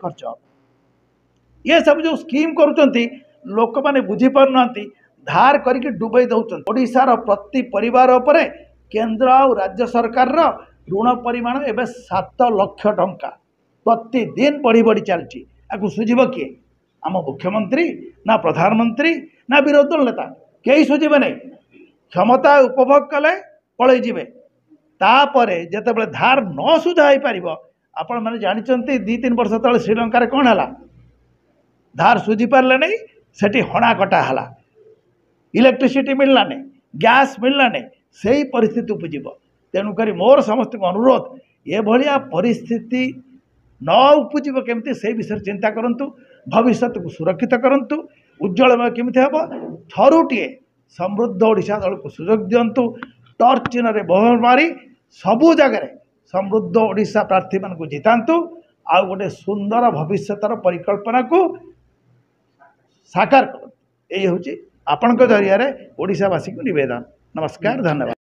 खर्च ये सब जो स्कीम करुँच लोक मैंने बुझीपार धार करके डुबई दौरान ओडिशार प्रति परिवार उपरे केंद्र और राज्य सरकार ऋण परिमाण एवं 7 लाख टंका प्रतिदिन बढ़ी बढ़ी चलती सुझीब किए आम मुख्यमंत्री ना प्रधानमंत्री ना विरोधी दल नेता कई सुझीबे नहीं क्षमता उपभोग कले पलि जीवे तापरे जिते धार न सुझा हो पार आपण मैंने जानते 2-3 वर्ष तले श्रीलंकार कौन है धार सुझी पारे नहीं सेठी हणाकटा है इलेक्ट्रिसिटी मिलला नहीं गैस मिलला नहीं से ही परिस्थिति उपजीव तेणुक मोर समस्त अनुरोध ये भाया परिस्थिति न उपजीव केमती से विषय चिंता करूँ भविष्य को सुरक्षित करूँ उज्ज्वलमय केमती हम थरुटे समृद्ध ओडिशा दल को सुजोग दिंतु टर्च चिन्ह बहर मारी सबू जगह समृद्ध ओडिशा प्रार्थी मान को जितांतु आउ गोटे सुंदर भविष्यतर परिकल्पना को साकार कर यही हूँ आपण जरिया ओडिशावासी को निवेदन। नमस्कार, धन्यवाद।